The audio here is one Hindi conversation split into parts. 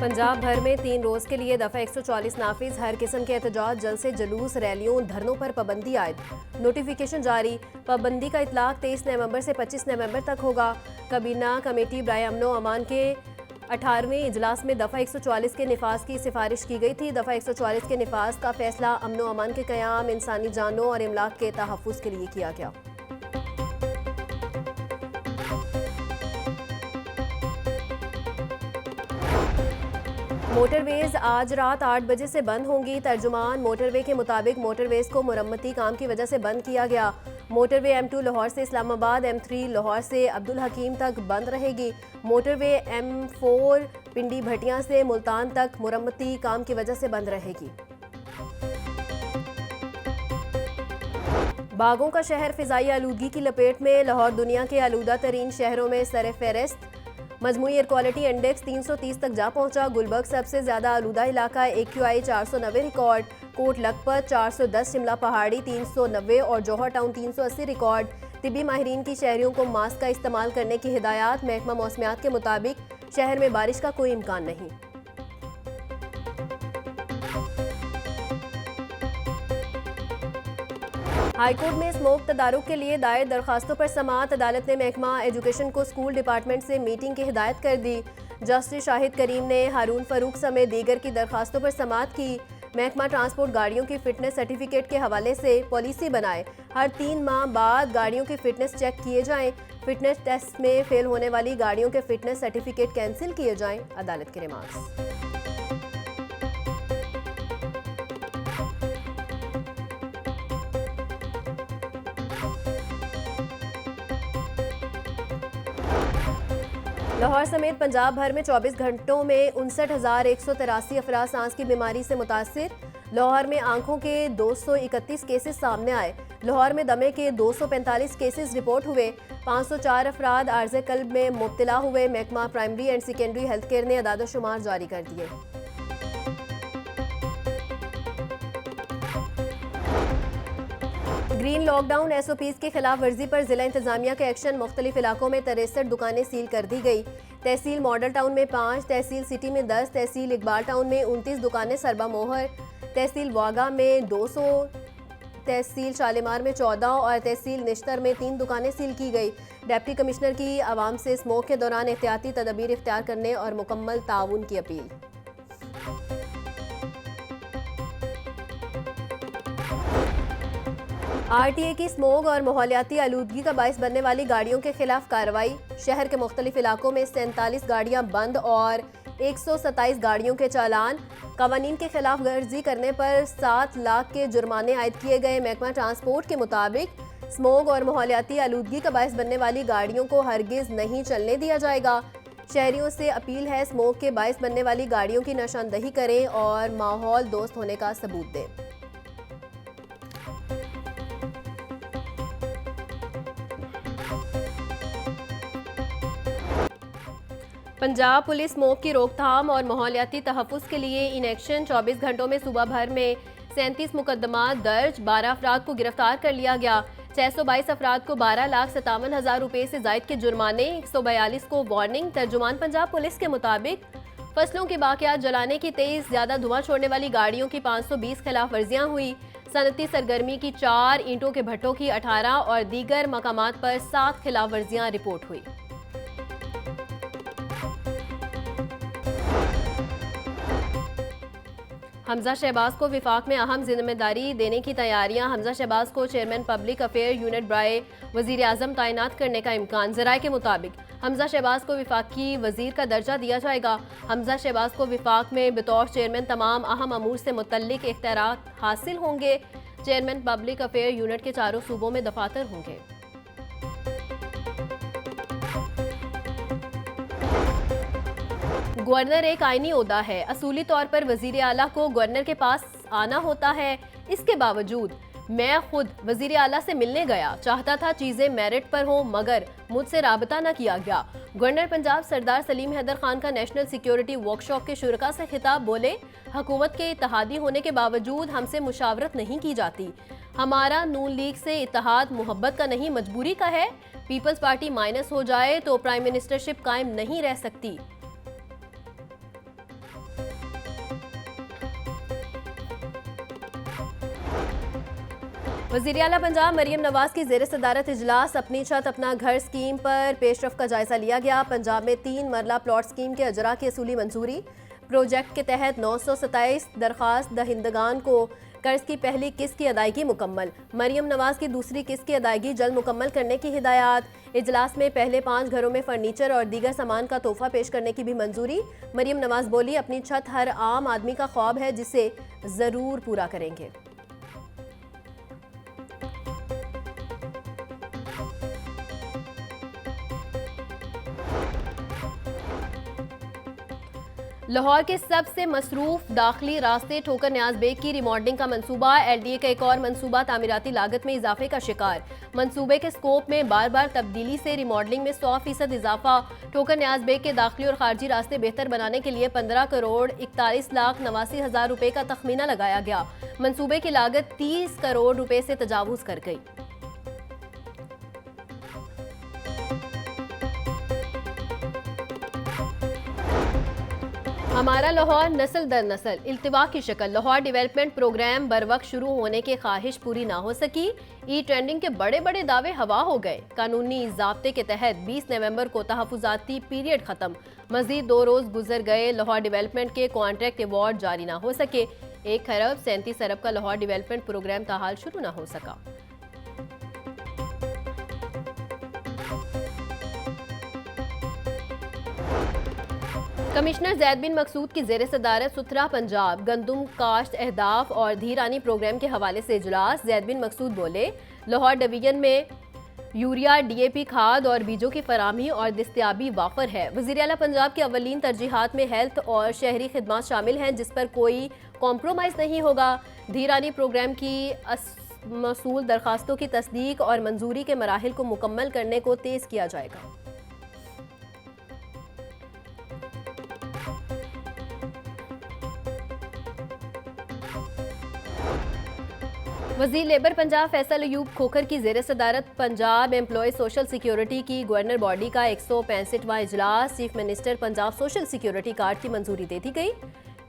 पंजाब भर में 3 रोज के लिए दफा 140 नाफिज, हर किस्म के एहतजाज, जलसे, जुलूस, रैलियों, धरनों पर पाबंदी आयद। नोटिफिकेशन जारी। पाबंदी का इतलाक 23 नवंबर से 25 नवंबर तक होगा। काबीना कमेटी बराए अमनो अमान के 18वें इजलास में दफा 144 के निफाज की सिफारिश की गई थी। दफा 144 के निफाज का फैसला अमनो अमान के क़याम, इंसानी जानों और इमलाक के तहफ़्फ़ुज़ के लिए किया गया। मोटरवेज आज रात 8 बजे से बंद होंगी। तर्जुमान मोटरवे के मुताबिक मोटरवेज को मुरम्मती काम की वजह से बंद किया गया। मोटरवे M2 लाहौर से इस्लामाबाद, M3 लाहौर से अब्दुल हकीम तक बंद रहेगी। मोटरवे M4 पिंडी भटियां से मुल्तान तक मुरम्मती काम की वजह से बंद रहेगी। बागों का शहर फिजाई आलूदगी की लपेट में, लाहौर दुनिया के आलूदा तरीन शहरों में सर फहरिस्त। मजमूई एयर क्वालिटी इंडेक्स 330 तक जा पहुंचा। गुलबर्ग सबसे ज्यादा आलूदा इलाका, AQI 490 रिकॉर्ड। कोट लखपत 410, शिमला पहाड़ी 390 और जौहर टाउन 380 रिकॉर्ड। तिबी माहिरीन की शहरियों को मास्क का इस्तेमाल करने की हिदायत। महकमा मौसमियात के मुताबिक शहर में बारिश का कोई इम्कान नहीं। हाईकोर्ट में स्मोक तदारुक के लिए दायर दरखास्तों पर समाअत। अदालत ने महकमा एजुकेशन को स्कूल डिपार्टमेंट से मीटिंग की हिदायत कर दी। जस्टिस शाहिद करीम ने हारून फरूक समेत दीगर की दरखास्तों पर समाअत की। महकमा ट्रांसपोर्ट गाड़ियों की फिटनेस सर्टिफिकेट के हवाले से पॉलिसी बनाए। हर 3 माह बाद गाड़ियों की फिटनेस चेक किए जाएं। फिटनेस टेस्ट में फेल होने वाली गाड़ियों के फिटनेस सर्टिफिकेट कैंसिल किए जाएं। अदालत के रिमार्क्स। लाहौर समेत पंजाब भर में 24 घंटों में 59,183 अफराद सांस की बीमारी से मुतासिर। लाहौर में आंखों के 231 केसेस सामने आए। लाहौर में दमे के 245 केसेस रिपोर्ट हुए। 504 अफराद आर्ज़े कल्ब में मुब्तला हुए। महकमा primary and secondary health care ने अदाद-ओ-शुमार जारी कर दिए। ग्रीन लॉकडाउन SOPs की खिलाफ वर्जी पर जिला इंतजामिया के एक्शन। मुख्तलिफ इलाकों में 63 दुकानें सील कर दी गई। तहसील मॉडल टाउन में 5, तहसील सिटी में 10, तहसील इकबाल टाउन में 29 दुकानें सरबा मोहर, तहसील वागा में 200, तहसील शालीमार में 14 और तहसील निश्तर में 3 दुकानें सील की गई। डिप्टी कमिश्नर की आवाम से स्मोक के दौरान एहतियाती तदबीर इख्तियार करने और मुकम्मल ताउन की अपील। RTA की स्मोग और माहौलियाती आलूदगी का बाइस बनने वाली गाड़ियों के खिलाफ कार्रवाई। शहर के मुख्तलिफ इलाकों में 47 गाड़ियां बंद और 127 गाड़ियों के चालान। कवानीन के खिलाफ वर्जी करने पर 7 लाख के जुर्माने आयद किए गए। महकमा ट्रांसपोर्ट के मुताबिक स्मोग और माहौलियाती आलूदगी का बाइस बनने वाली गाड़ियों को हरगिज नहीं चलने दिया जाएगा। शहरियों से अपील है, स्मोग के बाइस बनने वाली गाड़ियों की निशानदही करें और माहौल दोस्त होने का सबूत दें। पंजाब पुलिस स्मोक की रोकथाम और माहौलियाती तहफ़्फ़ुज़ के लिए इन एक्शन। 24 घंटों में सूबा भर में 37 मुकदमा दर्ज। 12 अफराद को गिरफ्तार कर लिया गया। 622 अफराद को 12,57,000 रुपये से जायद के जुर्माने, 142 को वार्निंग। तर्जुमान पंजाब पुलिस के मुताबिक फसलों के बाक़ियात जलाने की 23, ज़्यादा धुआं छोड़ने वाली गाड़ियों की 520 खिलाफ वर्जियाँ हुई। सनती सरगर्मी की 4, ईंटों के भट्टों की 18 और दीगर मकामात पर 7 खिलाफ वर्जियाँ रिपोर्ट हुई। हमजा शहबाज को विफाक में अहम जिम्मेदारी देने की तैयारियां। हमजा शहबाज को चेयरमैन पब्लिक अफेयर यूनिट बराए वजीर आजम तैनात करने का इम्कान। ज़राए के मुताबिक हमजा शहबाज को विफाकी वजीर का दर्जा दिया जाएगा। हमजा शहबाज को विफाक में बतौर चेयरमैन तमाम अहम अमूर से मुतल्लिक इख्तियारात हासिल होंगे। चेयरमैन पब्लिक अफेयर यूनिट के चारों सूबों में दफातर होंगे। गवर्नर एक आईनी ओहदा है। असूली तौर पर वजीर आला को गवर्नर के पास आना होता है। इसके बावजूद मैं खुद वजीर आला से मिलने गया, चाहता था चीजें मेरिट पर हों, मगर मुझसे राबता न किया गया। गवर्नर पंजाब सरदार सलीम हैदर खान का नेशनल सिक्योरिटी वर्कशॉप के शुरका से खिताब। बोले, हुकूमत के इत्तेहादी होने के बावजूद हमसे मुशावरत नहीं की जाती। हमारा नून लीग से इत्तेहाद मोहब्बत का नहीं, मजबूरी का है। पीपल्स पार्टी माइनस हो जाए तो प्राइम मिनिस्टरशिप कायम नहीं रह सकती। वज़ीर आला पंजाब मरियम नवाज की ज़ेर सदारत इजलास अपनी छत अपना घर स्कीम पर पेशरफ का जायजा लिया गया। पंजाब में 3 मरला प्लॉट स्कीम के अजरा की असूली मंजूरी। प्रोजेक्ट के तहत 927 दरखास्त दहिंदगान को कर्ज की पहली किस्त की अदायगी मुकम्मल। मरियम नवाज की दूसरी किस्त की अदायगी जल्द मुकम्मल करने की हिदायत। इजलास में पहले 5 घरों में फर्नीचर और दीगर सामान का तोहफा पेश करने की भी मंजूरी। मरियम नवाज बोली, अपनी छत हर आम आदमी का ख्वाब है जिसे ज़रूर पूरा करेंगे। लाहौर के सबसे मसरूफ दाखिली रास्ते ठोकर न्याज बेग की रिमॉडलिंग का मंसूबा। एलडीए का एक और मंसूबा तामीराती लागत में इजाफे का शिकार। मंसूबे के स्कोप में बार बार तब्दीली से रिमॉडलिंग में 100% इजाफा। ठोकर न्याज बेग के दाखिली और खारजी रास्ते बेहतर बनाने के लिए 15 करोड़ 41 लाख 89 हजार रुपए का तखमीना लगाया गया। मंसूबे की लागत 30 करोड़ रुपए से तजावुज कर गई। हमारा लाहौर नस्ल दर नस्ल इल्तिवा की शक्ल। लाहौर डेवलपमेंट प्रोग्राम बर वक्त शुरू होने की ख्वाहिश पूरी ना हो सकी। ई ट्रेंडिंग के बड़े बड़े दावे हवा हो गए। कानूनी ज़ाब्ते के तहत 20 नवंबर को तहफ़्फ़ुज़ाती पीरियड ख़त्म। मज़ीद 2 रोज़ गुजर गए, लाहौर डेवलपमेंट के कॉन्ट्रैक्ट अवार्ड जारी ना हो सके। 1 खरब 37 अरब का लाहौर डेवलपमेंट प्रोग्राम ताहाल शुरू ना हो सका। कमिश्नर जैद बिन मकसूद की ज़ेर सदारत सुथरा पंजाब गंदुम काश्त अहदाफ और धीरानी प्रोग्राम के हवाले से इजलास। जैद बिन मकसूद बोले, लाहौर डिवीजन में यूरिया डीएपी खाद और बीजों की फराहमी और दस्तियाबी वाफर है। वज़ीर आला पंजाब की अवलीन तरजीहात में हेल्थ और शहरी खिदमात शामिल हैं जिस पर कोई कॉम्प्रोमाइज़ नहीं होगा। धीरानी प्रोग्राम की मसूल दरखास्तों की तस्दीक और मंजूरी के मराहिल को मुकम्मल करने को तेज़ किया जाएगा। वज़ीर लेबर पंजाब फैसल अयूब खोखर की ज़ेर सदारत पंजाब एम्प्लॉय सोशल सिक्योरिटी की गवर्नर बॉडी का 165वां इजलास। Chief minister Punjab social security card की मंजूरी दे दी गई।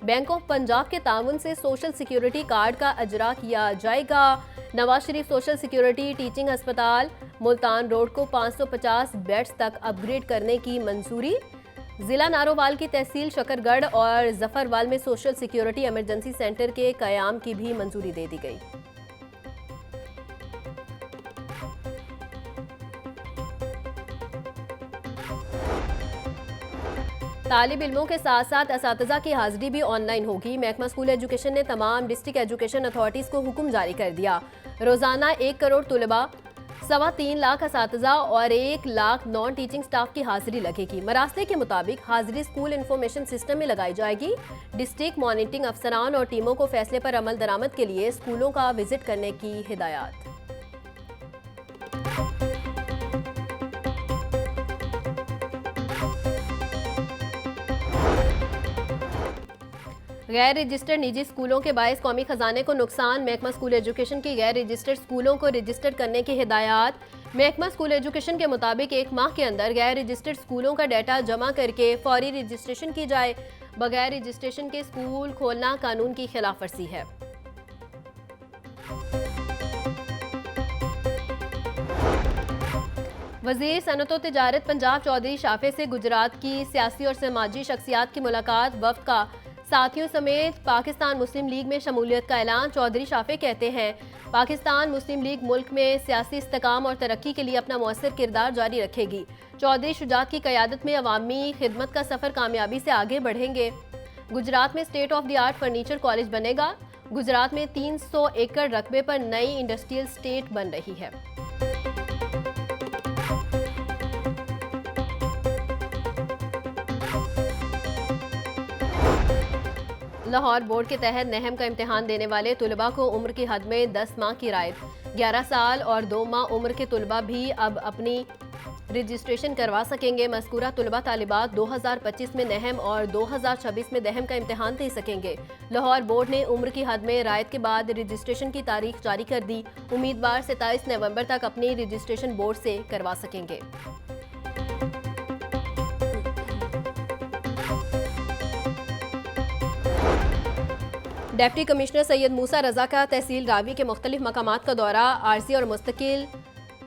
बैंक ऑफ पंजाब के ताउन से सोशल सिक्योरिटी कार्ड का अजरा किया जाएगा। Nawaz Sharif social security teaching अस्पताल मुल्तान रोड को 550 बेड्स तक अपग्रेड करने की मंजूरी। जिला नारोवाल की तहसील शकरगढ़ और जफरवाल में सोशल सिक्योरिटी इमरजेंसी सेंटर के कयाम की भी मंजूरी दे दी गई। तालिब इल्मों के साथ साथ असातिज़ा की हाजिरी भी ऑनलाइन होगी। महकमा स्कूल एजुकेशन ने तमाम डिस्ट्रिक्ट एजुकेशन अथॉरिटीज़ को हुक्म जारी कर दिया। रोज़ाना 1 करोड़ तुलबा, 3.25 लाख असातिज़ा और 1 लाख नॉन टीचिंग स्टाफ की हाजिरी लगेगी। मरासले के मुताबिक हाजिरी स्कूल इंफॉर्मेशन सिस्टम में लगाई जाएगी। डिस्ट्रिक्ट मॉनिटरिंग अफसरान और टीमों को फैसले पर अमल दरामद के लिए स्कूलों का विजिट करने की हिदायत। गैर रजिस्टर्ड निजी स्कूलों के बायस कौमी खजाने को नुकसान। महकमा स्कूल एजुकेशन की गैर रजिस्टर्ड स्कूलों को रजिस्टर करने की हिदायत। महकमा स्कूल एजुकेशन के मुताबिक 1 माह के अंदर गैर रजिस्टर्ड स्कूलों का डाटा जमा करके फौरी रजिस्ट्रेशन की जाए। बगैर रजिस्ट्रेशन के स्कूल खोलना कानून की खिलाफ वर्जी है। वज़ीर सनअत व तिजारत पंजाब चौधरी शाफे से गुजरात की सियासी और समाजी शख्सियात की मुलाकात। वफ्द का साथियों समेत पाकिस्तान मुस्लिम लीग में शमूलियत का ऐलान। चौधरी शाफे कहते हैं, पाकिस्तान मुस्लिम लीग मुल्क में सियासी इस्तेकाम और तरक्की के लिए अपना मौसर किरदार जारी रखेगी। चौधरी शुजात की क़यादत में अवामी खिदमत का सफ़र कामयाबी से आगे बढ़ेंगे। गुजरात में state of the art furniture college बनेगा। गुजरात में 300 एकड़ रकबे पर नई इंडस्ट्रियल स्टेट बन रही है। लाहौर बोर्ड के तहत नहम का इम्तिहान देने वाले तुलबा को उम्र की हद में 10 माह की रायत। 11 साल और 2 माह उम्र के तुलबा भी अब अपनी रजिस्ट्रेशन करवा सकेंगे। मज़कूरा तुलबा तालिबात 2025 में नहम और 2026 में दहम का इम्तिहान दे सकेंगे। लाहौर बोर्ड ने उम्र की हद में रायत के बाद रजिस्ट्रेशन की तारीख जारी कर दी। उम्मीदवार 27 नवंबर तक अपनी रजिस्ट्रेशन बोर्ड से करवा सकेंगे। डिप्टी कमिश्नर सैयद मूसा रजा का तहसील रावी के मुख्तलिफ मकामात का दौरा, आरजी और मुस्तकिल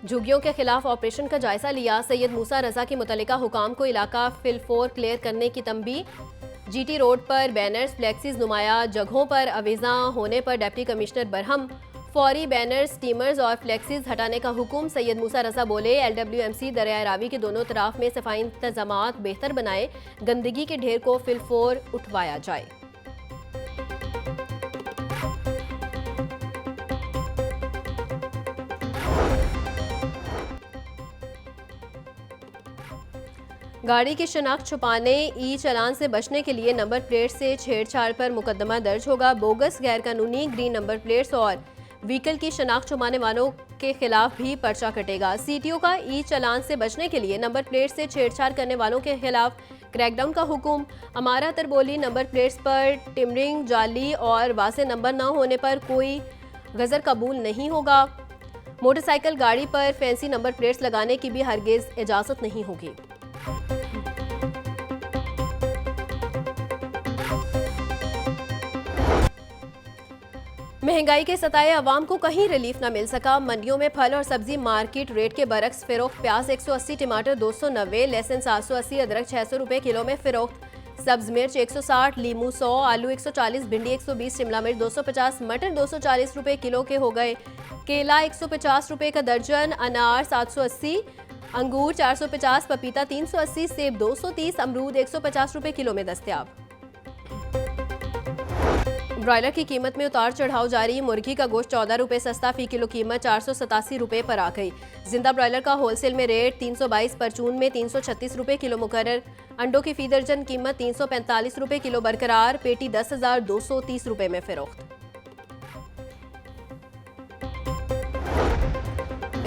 झुग्गियों के खिलाफ ऑपरेशन का जायजा लिया। सैयद मूसा रजा की मुतल्लिका हुकाम को इलाका फिलफोर क्लियर करने की तंबी। जीटी रोड पर बैनर्स फ्लैक्सीज नुमाया जगहों पर अवेजा होने पर डिप्टी कमिश्नर बरहम, फौरी बैनर्स स्टीमर्स और फ्लैक्सीज हटाने का हुक्म। सैयद मूसा रजा बोले, LWMC दरिया रावी के दोनों तरफ में सफाई इंतजामात बेहतर बनाए, गंदगी के ढेर को फिलफोर उठवाया जाए। गाड़ी की शनाख्त छुपाने, ई चालान से बचने के लिए नंबर प्लेट से छेड़छाड़ पर मुकदमा दर्ज होगा। बोगस, गैर कानूनी ग्रीन नंबर प्लेट्स और व्हीकल की शनाख्त छुपाने वालों के खिलाफ भी पर्चा कटेगा। CTO का ई चालान से बचने के लिए नंबर प्लेट से छेड़छाड़ करने वालों के खिलाफ क्रैकडाउन का हुक्म। अमारा तरबोली, नंबर प्लेट्स पर टिमरिंग, जाली और वासे नंबर न होने पर कोई गजर कबूल नहीं होगा। मोटरसाइकिल गाड़ी पर फैंसी नंबर प्लेट्स लगाने की भी हरगिज इजाजत नहीं होगी। महंगाई के सताए अवाम को कहीं रिलीफ न मिल सका। मंडियों में फल और सब्जी मार्केट रेट के बरक्स फिरोख्त। प्याज 180, टमाटर 290, लहसुन 780, अदरक 600 रुपए किलो में फिरोख्त। सब्ज मिर्च 160, लीमू 100, आलू 140, भिंडी 120, शिमला मिर्च 250, मटर 240 रुपए किलो के हो गए। केला 150 रुपए का दर्जन, अनार 780, अंगूर 450, पपीता 380, सेब 230, अमरूद 150 रुपए किलो में दस्तयाब। ब्रॉयलर की कीमत में उतार चढ़ाव जारी। मुर्गी का गोश्त 14 रुपए सस्ता, फी किलो कीमत 487 रुपए पर आ गई। जिंदा ब्रॉयलर का होलसेल में रेट 322, परचून में 336 रुपए किलो मुकर्रर। अंडों की फी दर्जन कीमत 345 रुपए किलो बरकरार, पेटी 10,230 रुपए में फरोख्त।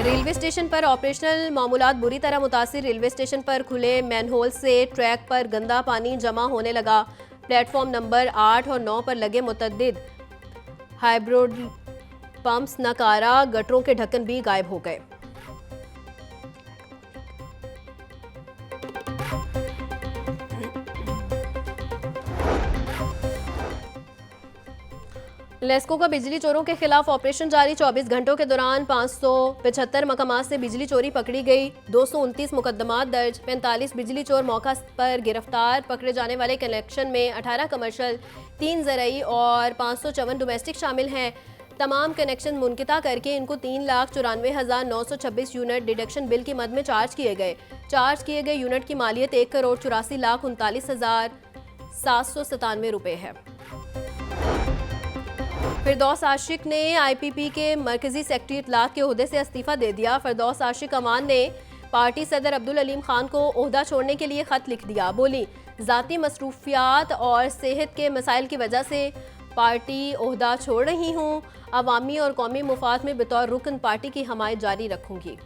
रेलवे स्टेशन पर ऑपरेशनल मामूलात बुरी तरह मुतासिर। रेलवे स्टेशन पर खुले मैनहोल से ट्रैक पर गंदा पानी जमा होने लगा। प्लेटफॉर्म नंबर 8 और 9 पर लगे मुतद्दिद हाइब्रिड पंप्स नकारा, गटरों के ढक्कन भी गायब हो गए। लेस्को का बिजली चोरों के खिलाफ ऑपरेशन जारी। 24 घंटों के दौरान 575 मकामात से बिजली चोरी पकड़ी गई। 229 मुकदमात दर्ज, 45 बिजली चोर मौका पर गिरफ्तार। पकड़े जाने वाले कलेक्शन में 18 कमर्शियल, 3 ज़रई और 554 डोमेस्टिक शामिल हैं। तमाम कनेक्शन मुनक़िता करके इनको 3,94,926 यूनिट डिडक्शन बिल की मद में चार्ज किए गए। चार्ज किए गए यूनिट की मालियत 1,84,39,797 रुपये है। फिरदौस आशिक ने IPP के मरकजी सेक्रेटरी इत्तलात के ओहदे से इस्तीफ़ा दे दिया। फिरदौस आशिक अमान ने पार्टी सदर अब्दुल अलीम खान को ओहदा छोड़ने के लिए ख़त लिख दिया। बोली, ज़ाती मसरूफियात और सेहत के मसाइल की वजह से पार्टी ओहदा छोड़ रही हूँ। अवामी और कौमी मुफाद में बतौर रुकन पार्टी की हमायत जारी रखूँगी।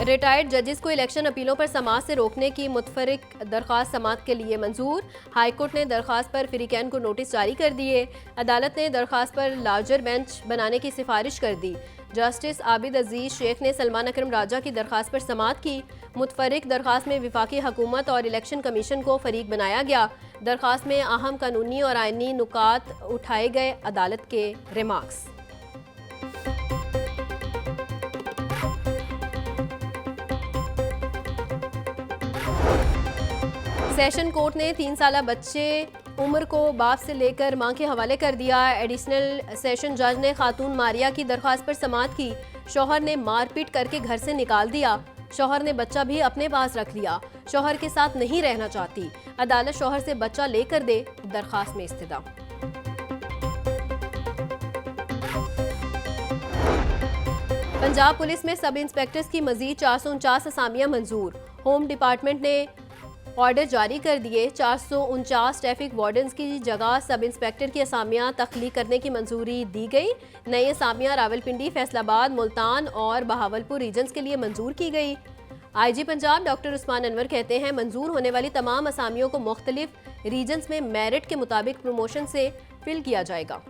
रिटायर्ड जजेस को इलेक्शन अपीलों पर समाअत से रोकने की मुतफरिक दरख्वास्त समाअत के लिए मंजूर। हाईकोर्ट ने दरख्वास्त पर फ्रीकैन को नोटिस जारी कर दिए। अदालत ने दरख्वास्त पर लार्जर बेंच बनाने की सिफारिश कर दी। जस्टिस आबिद अजीज शेख ने सलमान अकरम राजा की दरख्वास्त पर समाअत की। मुतफरिक दरख्वास्त में विफाकी हुकूमत और इलेक्शन कमीशन को फरीक बनाया गया। दरख्वास्त में अहम कानूनी और आइनी नुकात उठाए गए। अदालत के रिमार्क्स। सेशन कोर्ट ने 3 साला बच्चे उम्र को बाप से लेकर मां के हवाले कर दिया। एडिशनल सेशन जज ने खातून मारिया की दरख्वास्त पर समाअत की। शौहर ने मारपीट करके घर से निकाल दिया। शौहर ने बच्चा भी अपने पास रख लिया। शौहर के साथ नहीं रहना चाहती। अदालत शौहर से बच्चा लेकर दे, दरख्वास्त में इस्तदा। पंजाब पुलिस में सब इंस्पेक्टर्स की मजीद 449 असामियां मंजूर। होम डिपार्टमेंट ने ऑर्डर जारी कर दिए। 449 ट्रैफिक वार्डन्स की जगह सब इंस्पेक्टर की असामियां तख्लीक करने की मंजूरी दी गई। नई असामियां रावलपिंडी, फैसलाबाद, मुल्तान और बहावलपुर रीजन्स के लिए मंजूर की गई। IG पंजाब डॉक्टर उस्मान अनवर कहते हैं, मंजूर होने वाली तमाम असामियों को मुख्तलिफ रीजन्स में मेरिट के मुताबिक प्रमोशन से फिल किया जाएगा।